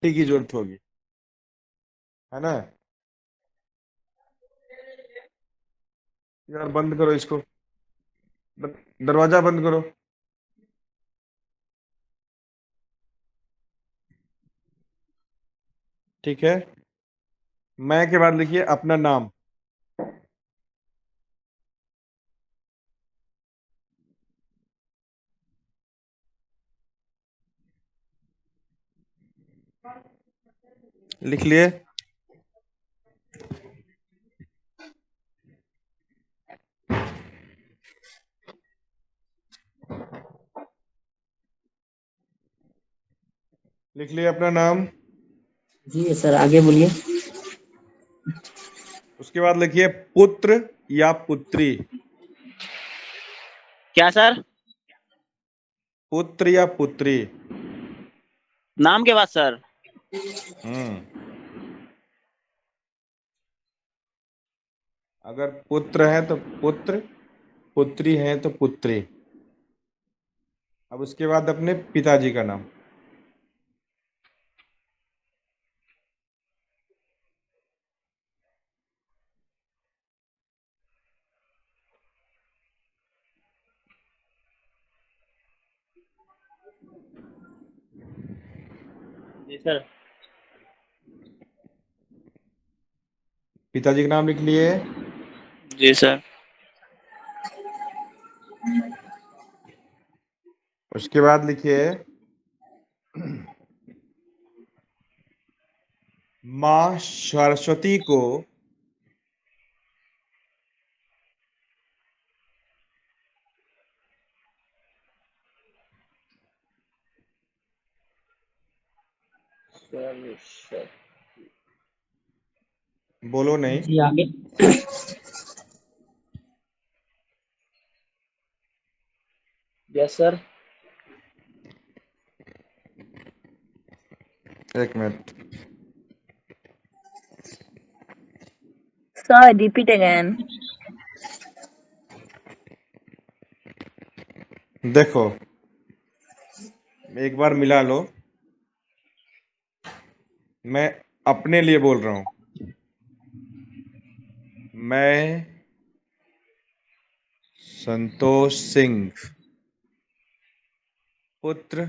की जरूरत होगी, है ना। यार बंद करो इसको, दरवाजा बंद करो। ठीक है। मैं के बाद लिखिए अपना नाम। लिख लिए। लिख लिए अपना नाम। जी सर, आगे बोलिए। उसके बाद लिखिए पुत्र या पुत्री। क्या सर? पुत्र या पुत्री। नाम के बाद सर? हम्म। अगर पुत्र है तो पुत्र, पुत्री है तो पुत्री। अब उसके बाद अपने पिताजी का नाम। जी सर। पिताजी का नाम लिख लिए। जी सर। उसके बाद लिखिए माँ सरस्वती को बोलो नहीं। जी आगे। Yes sir. एक मिनट। Sir, repeat again. देखो, एक बार मिला लो। मैं अपने लिए बोल रहा हूं। मैं संतोष सिंह, पुत्र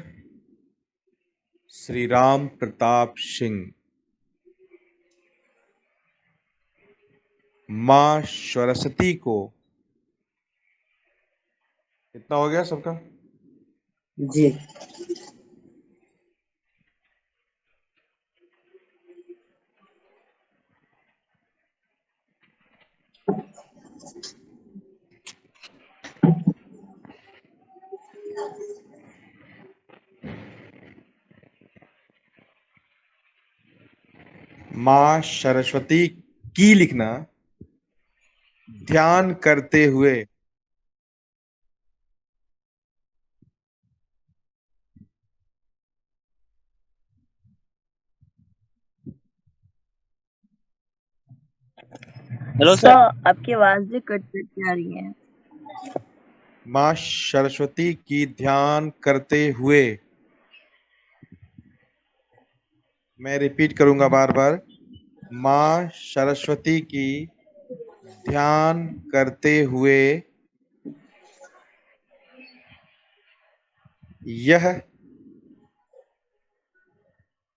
श्री राम प्रताप सिंह, माँ सरस्वती को। कितना हो गया सबका? जी। माँ सरस्वती की लिखना, ध्यान करते हुए। Hello sir. Sir, आपकी आवाज भी कट कट के आ रही है। माँ सरस्वती की ध्यान करते हुए। मैं रिपीट करूंगा बार बार। माँ सरस्वती की ध्यान करते हुए यह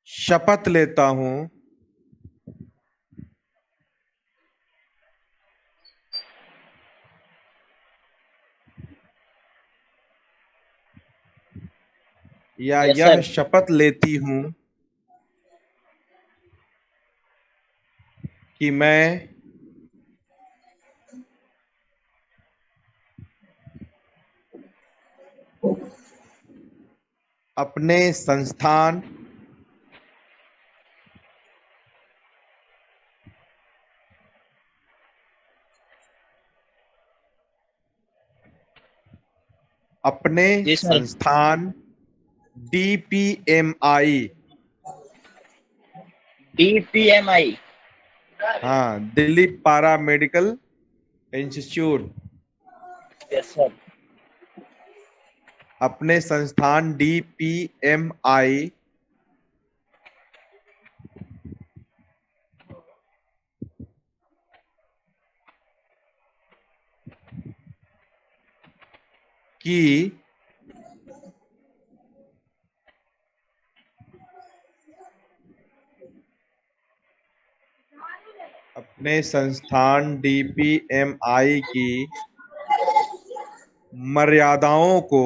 शपथ लेता हूं या यस यह सर। शपथ लेती हूं कि मैं अपने संस्थान अपने जी सर। संस्थान DPMI, DPMI। हाँ, दिल्ली पारा मेडिकल इंस्टीट्यूट, यस सर। अपने संस्थान DPMI कि अपने संस्थान DPMI की मर्यादाओं को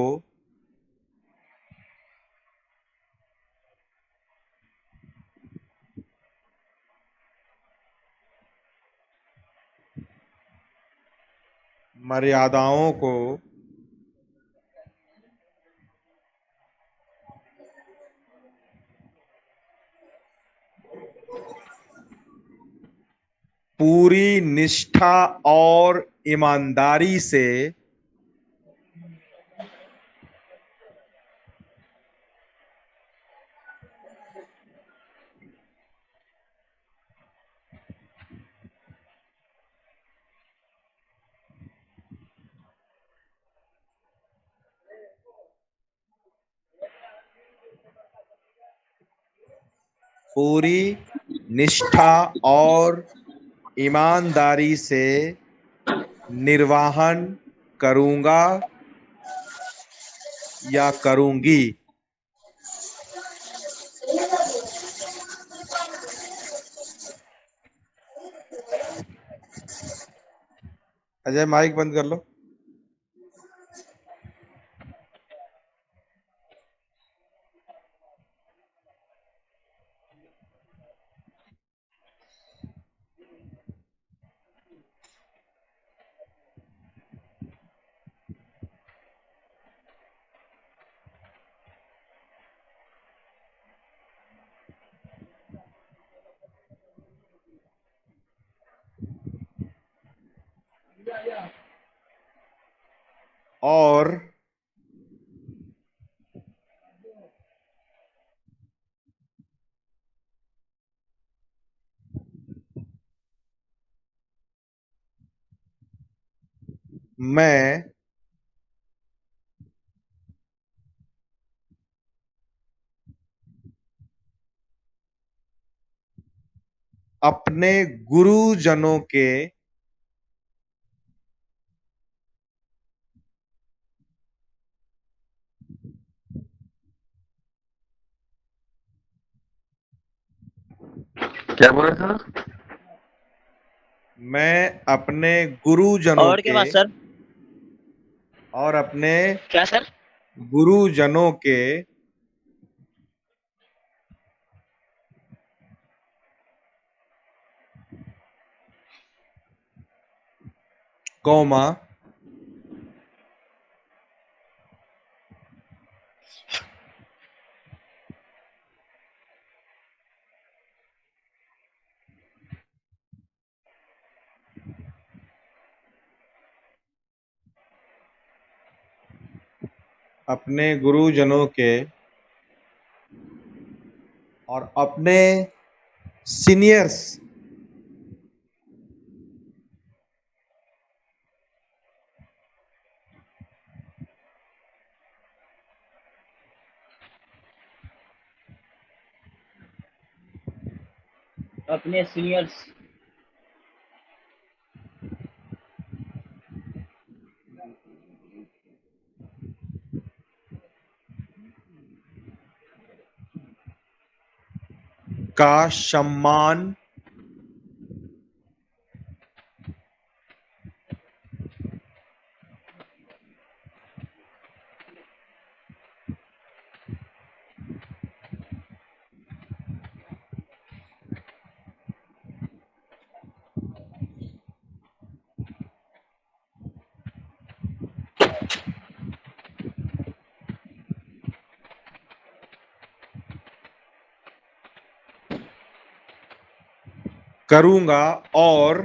पूरी निष्ठा और ईमानदारी से पूरी निष्ठा और ईमानदारी से निर्वहन करूंगा या करूंगी। अजय माइक बंद कर लो। और मैं अपने गुरुजनों के क्या बोला सर? मैं अपने गुरुजनों और के के बाद सर और अपने क्या सर? गुरुजनों के कौमा अपने गुरुजनों के और अपने सीनियर्स अपने सीनियर्स का सम्मान करूंगा और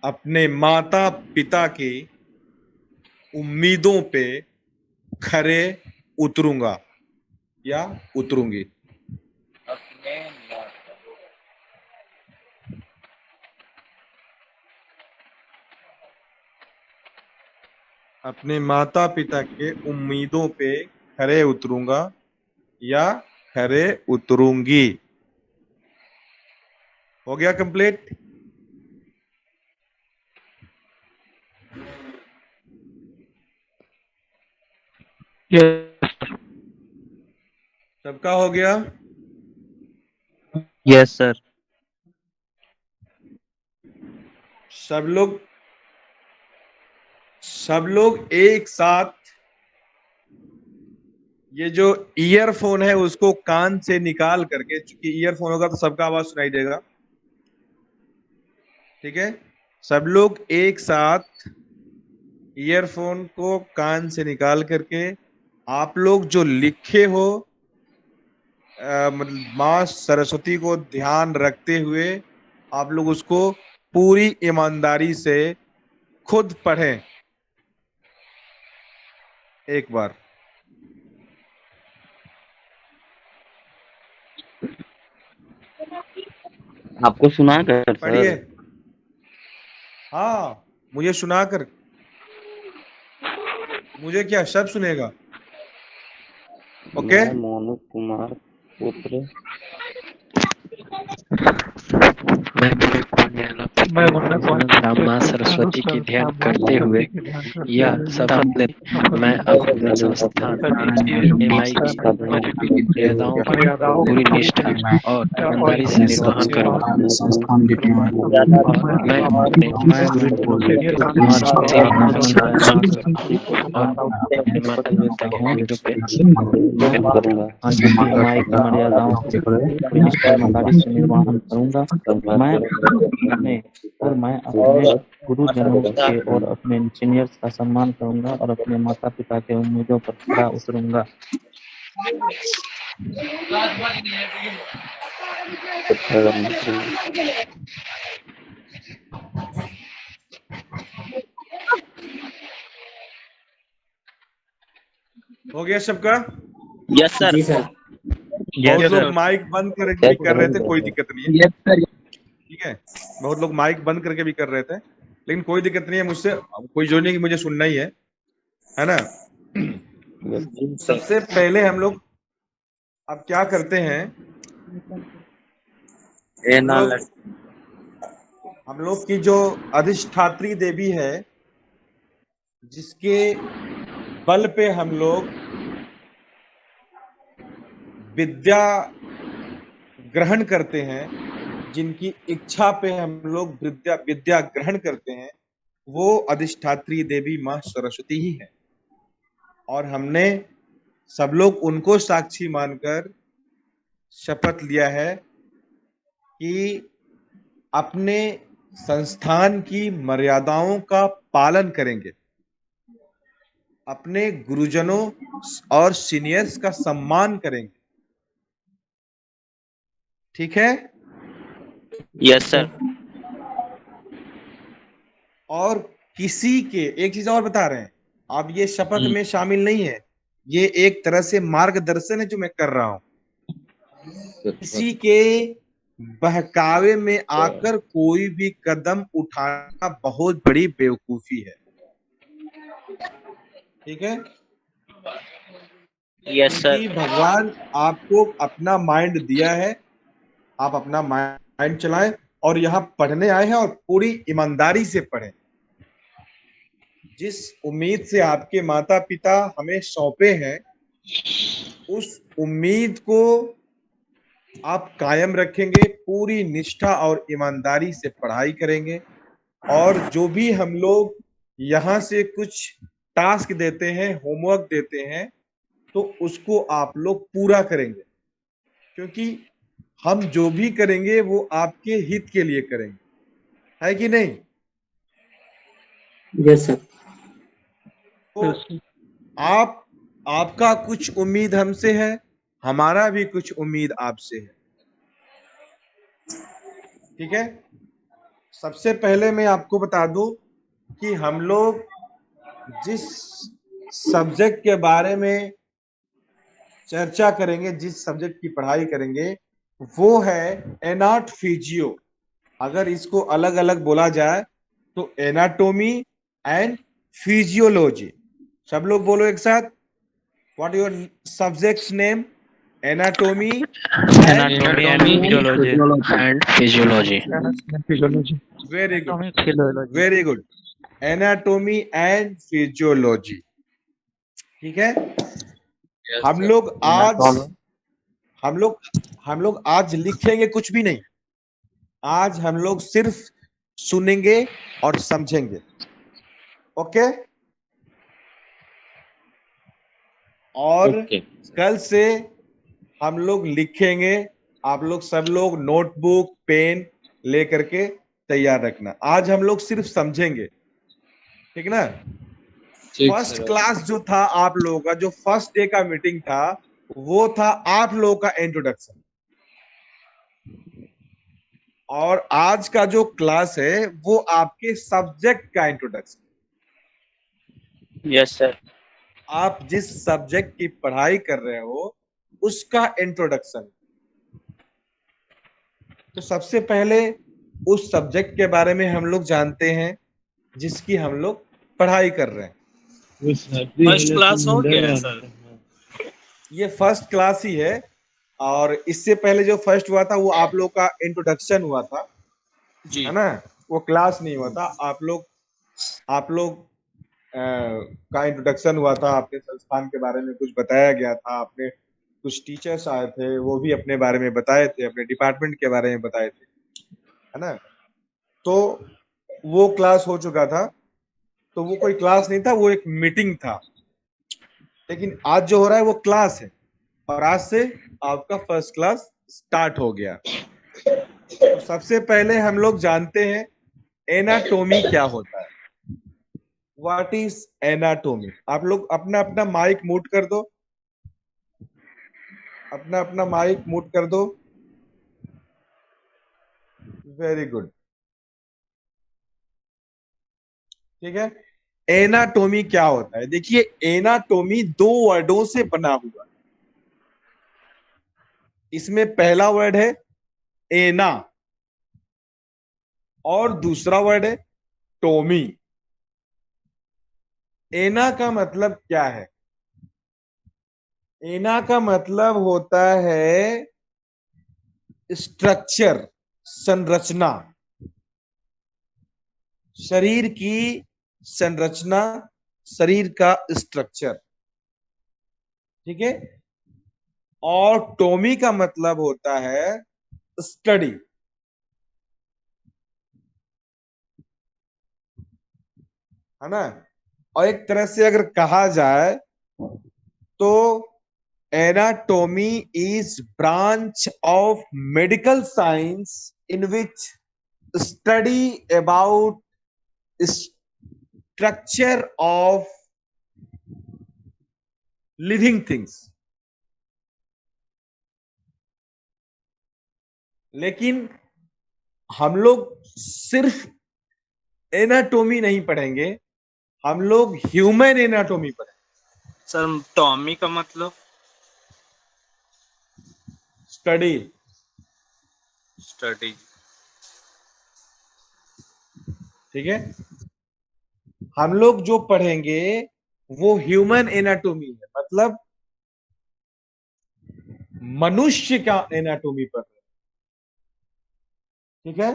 अपने माता पिता की उम्मीदों पे खरे उतरूंगा या उतरूंगी। अपने अपने माता पिता के उम्मीदों पे खरे उतरूंगा या खरे उतरूंगी। हो गया कंप्लीट? सबका हो गया? Yes sir. सब लोग एक साथ ये जो ईयरफोन है उसको कान से निकाल करके, क्योंकि ईयरफोन होगा तो सबका आवाज सुनाई देगा, ठीक है? सब लोग एक साथ ईयरफोन को कान से निकाल करके आप लोग जो लिखे हो मतलब माँ सरस्वती को ध्यान रखते हुए आप लोग उसको पूरी ईमानदारी से खुद पढ़ें एक बार। आपको सुना कर पढ़िए। सर? हाँ, मुझे सुनाकर। मुझे क्या सब सुनेगा? ओके? मैं मोनू कुमार पुत्र माँ सरस्वती की ध्यान करते हुए यह शपथ ले मैं अपने संस्थान MI की मर्यादाओं का पूरी निष्ठा और ईमानदारी से निर्वहन करूंगा। मैं अपने गुरुजनों के और माता पिता के उम्मीदों पे करूंगा। MI की मर्यादाओं की निष्ठा ईमानदारी से निर्वहन करूंगा। मैं अपने गुरुजनों के और अपने सीनियर्स का सम्मान करूंगा और अपने माता पिता के उम्मीदों पर खरा उतरूंगा। हो गया सबका? Yes sir. जी सर। बहुत लोग माइक बंद करके भी कर रहे थे, कोई दिक्कत नहीं है, यस सर। ठीक है? बहुत लोग माइक बंद करके भी कर रहे थे, लेकिन कोई दिक्कत नहीं है, मुझसे कोई जो नहीं कि मुझे सुनना ही है ना? सबसे पहले हम लोग अब क्या करते हैं, हम लोग की जो अधिष्ठात्री देवी है, जिसके बल पे हम लोग विद्या ग्रहण करते हैं, जिनकी इच्छा पे हम लोग विद्या ग्रहण करते हैं, वो अधिष्ठात्री देवी माँ सरस्वती ही है। और हमने सब लोग उनको साक्षी मानकर शपथ लिया है कि अपने संस्थान की मर्यादाओं का पालन करेंगे, अपने गुरुजनों और सीनियर्स का सम्मान करेंगे, ठीक है? Yes sir. और किसी के, एक चीज और बता रहे हैं, अब ये शपथ में शामिल नहीं है, ये एक तरह से मार्गदर्शन है जो मैं कर रहा हूं। किसी के बहकावे में आकर कोई भी कदम उठाना बहुत बड़ी बेवकूफी है, ठीक है? Yes sir. क्योंकि भगवान आपको अपना माइंड दिया है, आप अपना माइंड चलाएं और यहाँ पढ़ने आए हैं और पूरी ईमानदारी से पढ़ें। जिस उम्मीद से आपके माता पिता हमें सौंपे हैं, उस उम्मीद को आप कायम रखेंगे, पूरी निष्ठा और ईमानदारी से पढ़ाई करेंगे, और जो भी हम लोग यहाँ से कुछ टास्क देते हैं, होमवर्क देते हैं, तो उसको आप लोग पूरा करेंगे, क्योंकि हम जो भी करेंगे वो आपके हित के लिए करेंगे, है कि नहीं? Yes sir. तो आपका कुछ उम्मीद हमसे है, हमारा भी कुछ उम्मीद आपसे है, ठीक है? सबसे पहले मैं आपको बता दूं कि हम लोग जिस सब्जेक्ट के बारे में चर्चा करेंगे, जिस सब्जेक्ट की पढ़ाई करेंगे, वो है एनाट फिजियो। अगर इसको अलग अलग बोला जाए तो एनाटोमी एंड फिजियोलॉजी। सब लोग बोलो एक साथ, what your subject name? Anatomy Anatomy and physiology. Very good, very good. Anatomy and physiology, ठीक है। हम लोग आज लिखेंगे कुछ भी नहीं, आज हम लोग सिर्फ सुनेंगे और समझेंगे, ओके। और कल से हम लोग लिखेंगे, आप लोग सब लोग नोटबुक पेन लेकर के तैयार रखना। आज हम लोग सिर्फ समझेंगे, ठीक ना। फर्स्ट क्लास जो था आप लोगों का, जो फर्स्ट डे का मीटिंग था, वो था आप लोगों का इंट्रोडक्शन। और आज का जो क्लास है वो आपके सब्जेक्ट का इंट्रोडक्शन। Yes sir. आप जिस सब्जेक्ट की पढ़ाई कर रहे हो उसका इंट्रोडक्शन। तो सबसे पहले उस सब्जेक्ट के बारे में हम लोग जानते हैं जिसकी हम लोग पढ़ाई कर रहे हैं। फर्स्ट क्लास हो गया है सर? ये फर्स्ट क्लास ही है, और इससे पहले जो फर्स्ट हुआ था वो आप लोग का इंट्रोडक्शन हुआ था जी, है ना, वो क्लास नहीं हुआ था। आप लोग का इंट्रोडक्शन हुआ था, आपके संस्थान के बारे में कुछ बताया गया था, आपने कुछ टीचर्स आए थे वो भी अपने बारे में बताए थे, अपने डिपार्टमेंट के बारे में बताए थे, है ना। तो वो क्लास हो चुका था, तो वो कोई क्लास नहीं था, वो एक मीटिंग था। लेकिन आज जो हो रहा है वो क्लास है, और आज से आपका फर्स्ट क्लास स्टार्ट हो गया। तो सबसे पहले हम लोग जानते हैं एनाटॉमी क्या होता है। What is anatomy? आप लोग अपना अपना माइक म्यूट कर दो, अपना अपना माइक म्यूट कर दो। वेरी गुड, ठीक है। एनाटॉमी क्या होता है? देखिए, एनाटॉमी दो वर्डों से बना हुआ है। इसमें पहला वर्ड है एना और दूसरा वर्ड है टोमी। एना का मतलब क्या है? एना का मतलब होता है स्ट्रक्चर, संरचना, शरीर की संरचना, शरीर का स्ट्रक्चर, ठीक है। और टोमी का मतलब होता है स्टडी, है ना। और एक तरह से अगर कहा जाए तो anatomy is branch of medical science in which study about structure of living things. लेकिन हम लोग सिर्फ एनाटॉमी नहीं पढ़ेंगे, हम लोग ह्यूमन एनाटॉमी पढ़ेंगे। सर टॉमी का मतलब? स्टडी, स्टडी, ठीक है। हम लोग जो पढ़ेंगे वो ह्यूमन एनाटॉमी है, मतलब मनुष्य का एनाटॉमी पढ़ रहे हैं, ठीक है।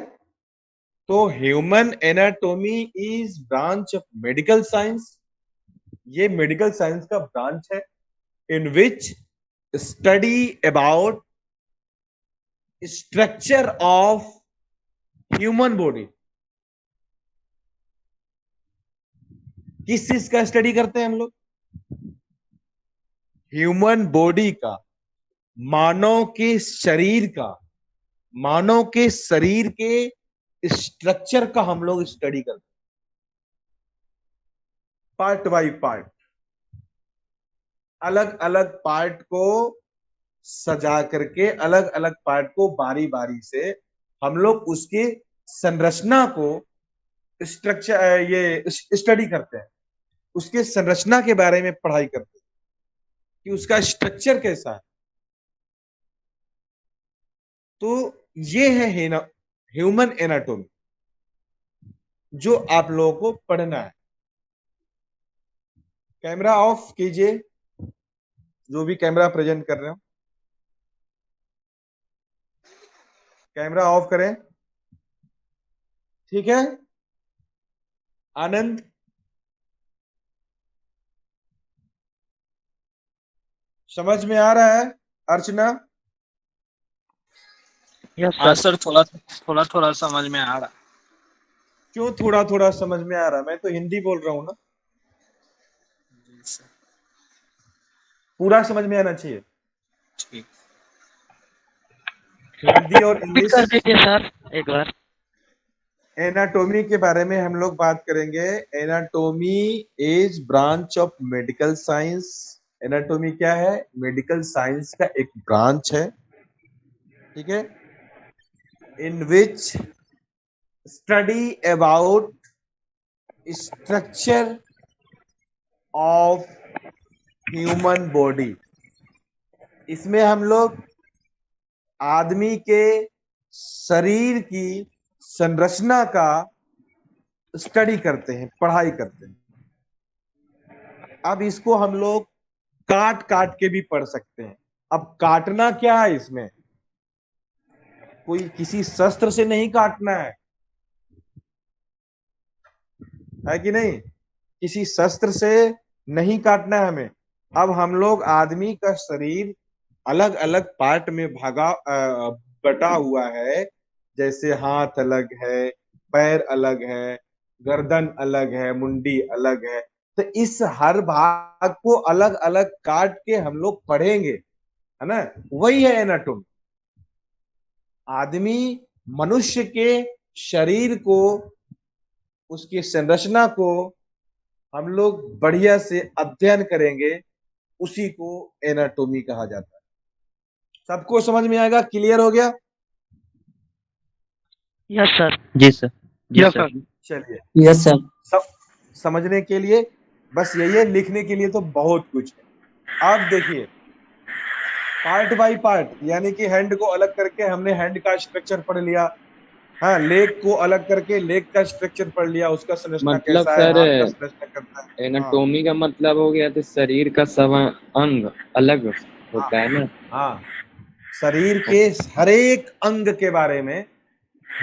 तो human anatomy is branch of medical science. ये मेडिकल साइंस का ब्रांच है in which study about structure of human body. किस चीज का स्टडी करते हैं हम लोग? ह्यूमन बॉडी का, मानव के शरीर का, मानव के शरीर के स्ट्रक्चर का हम लोग स्टडी करते हैं, पार्ट बाय पार्ट, अलग अलग पार्ट को सजा करके, अलग अलग पार्ट को बारी बारी से हम लोग उसकी संरचना को स्ट्रक्चर ये स्टडी करते हैं, उसके संरचना के बारे में पढ़ाई करते हैं कि उसका स्ट्रक्चर कैसा है। तो ये है ह्यूमन एनाटॉमी जो आप लोगों को पढ़ना है। कैमरा ऑफ कीजिए, जो भी कैमरा प्रेजेंट कर रहे हो कैमरा ऑफ करें। ठीक है आनंद, समझ में आ रहा है? अर्चना, हाँ सर, थोड़ा थोड़ा थोड़ा समझ में आ रहा। क्यों थोड़ा थोड़ा समझ में आ रहा है? मैं तो हिंदी बोल रहा हूं ना, जी सर, पूरा समझ में आना चाहिए। ठीक। हिंदी और इंग्लिश। कर दीजिए सर एक बार। एनाटोमी के बारे में हम लोग बात करेंगे। Anatomy is branch of medical science. Anatomy क्या है? मेडिकल साइंस का एक ब्रांच है, ठीक है, in which study about structure of human body. इसमें हम लोग आदमी के शरीर की संरचना का स्टडी करते हैं, पढ़ाई करते हैं। अब इसको हम लोग काट काट के भी पढ़ सकते हैं। अब काटना क्या है इसमें? कोई किसी शस्त्र से नहीं काटना है कि नहीं? किसी शस्त्र से नहीं काटना है हमें। अब हम लोग आदमी का शरीर अलग अलग पार्ट में बटा हुआ है। जैसे हाथ अलग है, पैर अलग है, गर्दन अलग है, मुंडी अलग है। तो इस हर भाग को अलग अलग काट के हम लोग पढ़ेंगे, है ना? वही है एनाटोमी। आदमी मनुष्य के शरीर को, उसकी संरचना को हम लोग बढ़िया से अध्ययन करेंगे, उसी को एनाटोमी कहा जाता है। सबको समझ में आएगा? क्लियर हो गया? Yes sir. जी सर। जी सर। चलिए, यस सर। सब समझने के लिए बस यही है, लिखने के लिए तो बहुत कुछ है। अब देखिए, पार्ट बाय पार्ट, यानी कि हैंड को अलग करके हमने हैंड का स्ट्रक्चर पढ़ लिया। हाँ, लेग को अलग करके लेग का स्ट्रक्चर पढ़ लिया, उसका संरचना मतलब कैसा है, सर, हाथ का संरचना करता है। हाँ, एनाटोमी का मतलब हो गया तो शरीर का सब अंग अलग होता है ना। हाँ, शरीर के हर एक अंग के बारे में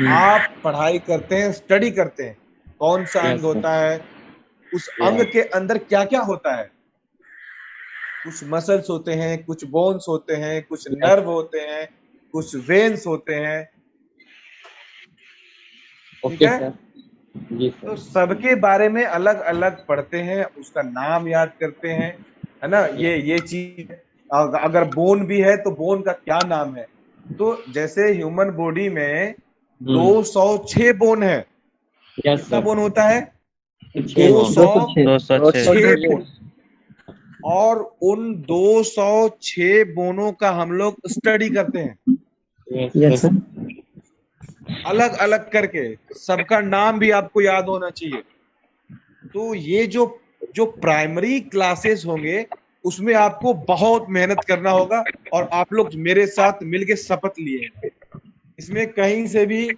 आप पढ़ाई करते हैं, स्टडी करते हैं। कौन सा अंग होता है, उस अंग के अंदर क्या क्या होता है। कुछ मसल्स होते हैं, कुछ बोन्स होते हैं, कुछ नर्व होते हैं, कुछ वेन्स होते हैं। ठीक ओके है? सर। जी तो सर। सबके बारे में अलग अलग पढ़ते हैं, उसका नाम याद करते हैं, है ना? ये चीज, अगर बोन भी है तो बोन का क्या नाम है। तो जैसे ह्यूमन बॉडी में 206 बोन है। यस कितना सर। बोन होता है? 206 206 बोन। और उन 206 बोनों का हम लोग स्टडी करते हैं, यस सर। अलग अलग करके। सबका नाम भी आपको याद होना चाहिए। तो ये जो प्राइमरी क्लासेस होंगे, उसमें आपको बहुत मेहनत करना होगा। और आप लोग मेरे साथ मिलके शपथ लिए हैं, इसमें कहीं से भी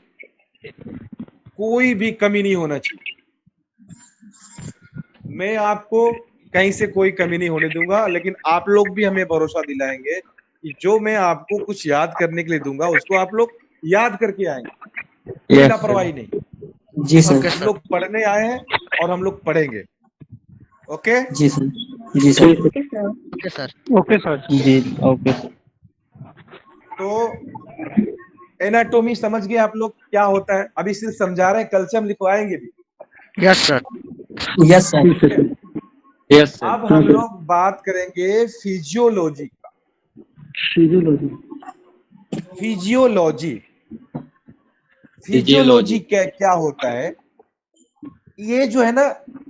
कोई भी कमी नहीं होना चाहिए। मैं आपको कहीं से कोई कमी नहीं होने दूंगा, लेकिन आप लोग भी हमें भरोसा दिलाएंगे कि जो मैं आपको कुछ याद करने के लिए दूंगा, उसको आप लोग याद करके आएंगे। कोई लापरवाही नहीं। जी सर। हम लोग पढ़ने आए हैं और हम लोग पढ़ेंगे। ओके? जी सर। जी sir. Okay sir. Okay sir. Okay sir. जी ओके सर। तो एनाटोमी समझ गए आप लोग क्या होता है? अभी सिर्फ समझा रहे हैं, कल से हम लिखवाएंगे भी। Yes sir. Yes sir. Yes sir. अब हम लोग बात करेंगे फिजियोलॉजी का। फिजियोलॉजी फिजियोलॉजी क्या होता है? ये जो है ना,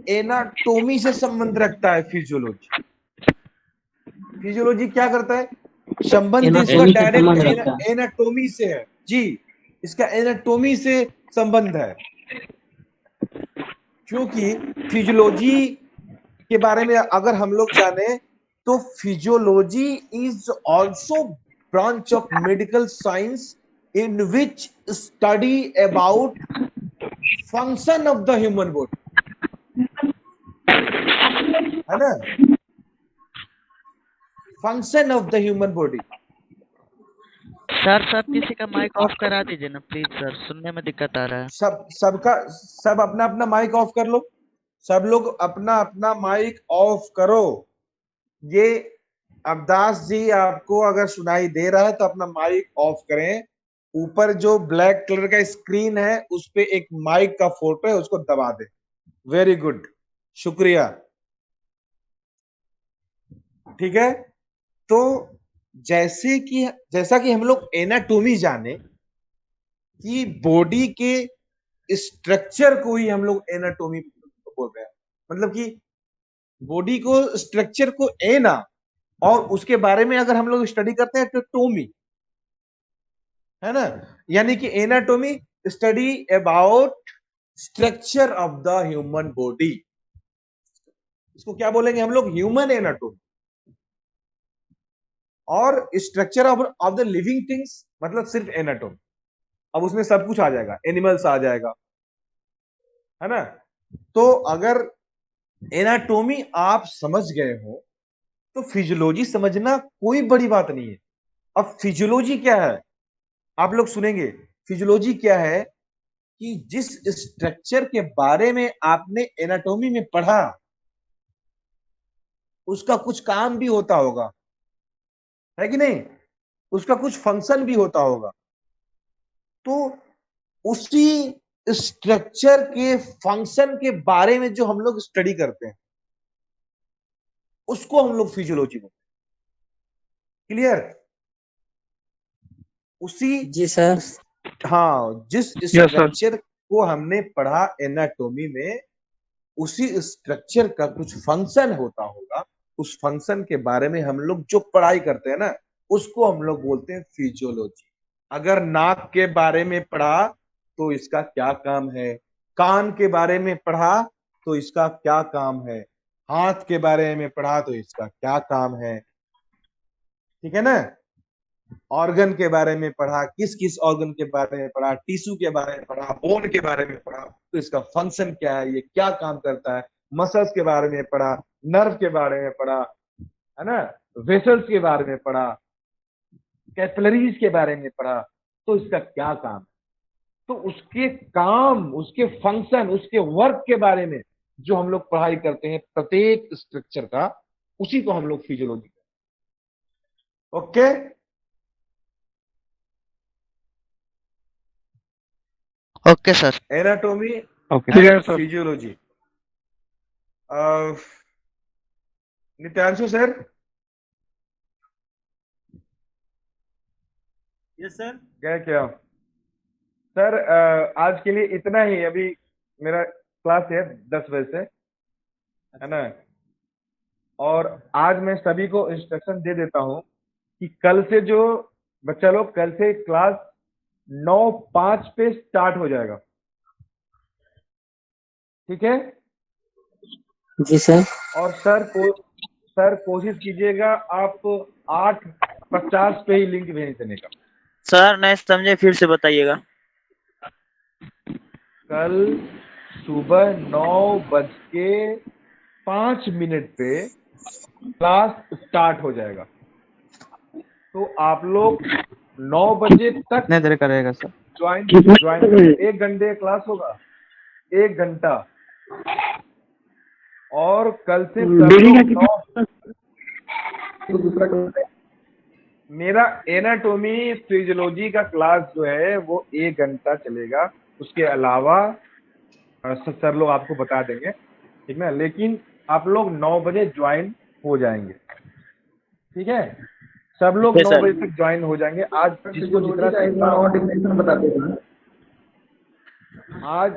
एनाटोमी से संबंध रखता है। फिजियोलॉजी फिजियोलॉजी क्या करता है? संबंध इसका एनाटॉमी से संबंध रखता डायरेक्ट एनाटोमी से है। जी, इसका एनाटोमी से संबंध है। क्योंकि फिजियोलॉजी के बारे में अगर हम लोग जाने, तो physiology is also branch of medical science in which study about function of the human body, है ना, function of the human body. Sir sir किसी का माइक ऑफ करा दीजिए ना प्लीज सर, सुनने में दिक्कत आ रहा है। सब अपना अपना माइक ऑफ कर लो, सब लोग अपना अपना माइक ऑफ करो। ये अवदास जी आपको अगर सुनाई दे रहा है तो अपना माइक ऑफ करें। ऊपर जो ब्लैक कलर का स्क्रीन है उस पे एक माइक का फोटो है, उसको दबा दे। वेरी गुड, शुक्रिया। ठीक है, तो जैसा कि हम लोग एनाटॉमी जाने कि बॉडी के स्ट्रक्चर को ही हम लोग एनाटॉमी बोल रहे हैं, मतलब कि बॉडी को स्ट्रक्चर को एना, और उसके बारे में अगर हम लोग स्टडी करते हैं तो टोमी, है ना, यानी कि anatomy study about structure of the human body. इसको क्या बोलेंगे हम लोग? Human anatomy. और structure of the living things मतलब सिर्फ एनाटॉमी। अब उसमें सब कुछ आ जाएगा, एनिमल्स आ जाएगा, है ना। तो अगर एनाटॉमी आप समझ गए हो तो फिजियोलॉजी समझना कोई बड़ी बात नहीं है। अब फिजियोलॉजी क्या है आप लोग सुनेंगे। फिजियोलॉजी क्या है कि जिस स्ट्रक्चर के बारे में आपने एनाटॉमी में पढ़ा उसका कुछ काम भी होता होगा, है कि नहीं, उसका कुछ फंक्शन भी होता होगा। तो उसी स्ट्रक्चर के फंक्शन के बारे में जो हम लोग स्टडी करते हैं उसको हम लोग फिजियोलॉजी बोलते हैं। क्लियर? उसी जी सर। हाँ, जिस स्ट्रक्चर को हमने पढ़ा एनाटॉमी में उसी स्ट्रक्चर का कुछ फंक्शन होता होगा, उस फंक्शन के बारे में हम लोग जो पढ़ाई करते हैं ना उसको हम लोग बोलते हैं फिजियोलॉजी। अगर नाक के बारे में पढ़ा तो इसका क्या काम है, कान के बारे में पढ़ा तो इसका क्या काम है, हाथ के बारे में पढ़ा तो इसका क्या काम है, ठीक है ना। ऑर्गन के बारे में पढ़ा, किस किस ऑर्गन के बारे में पढ़ा, टिश्यू के बारे में पढ़ा, बोन के बारे में पढ़ा तो इसका फंक्शन क्या है, ये क्या काम करता है। मसल्स के बारे में पढ़ा, नर्व के बारे में पढ़ा, है ना, वेसल्स के बारे में पढ़ा, कैपिलरीज के बारे में पढ़ा तो इसका क्या काम है। तो उसके काम, उसके फंक्शन, उसके वर्क के बारे में जो हम लोग पढ़ाई करते हैं प्रत्येक स्ट्रक्चर का, उसी को हम लोग फिजियोलॉजी कहते हैं। Okay, okay sir. Anatomy okay and physiology. Nityanshu sir. Yes sir. क्या सर, आज के लिए इतना ही। अभी मेरा क्लास है 10 बजे से, है ना। और आज मैं सभी को इंस्ट्रक्शन दे देता हूं कि कल से जो बच्चा लोग, कल से क्लास 9:05 पे स्टार्ट हो जाएगा, ठीक है। जी सर। और सर कोशिश कीजिएगा आप 8:50 पे ही लिंक भेज देने का। सर नहीं समझे, फिर से बताइएगा। कल सुबह 9:05 पे क्लास स्टार्ट हो जाएगा, तो आप लोग 9 बजे तक कितने देर करेगा सर? ज्वाइन 1 घंटे क्लास होगा, 1 घंटा। और कल से मेरा एनाटॉमी फिजियोलॉजी का क्लास जो है वो 1 घंटा चलेगा। उसके अलावा सर लोग आपको बता देंगे, ठीक है। लेकिन आप लोग 9 बजे ज्वाइन हो जाएंगे, ठीक है। सब लोग 9 बजे तक ज्वाइन हो जाएंगे। आज जिसको जितना आज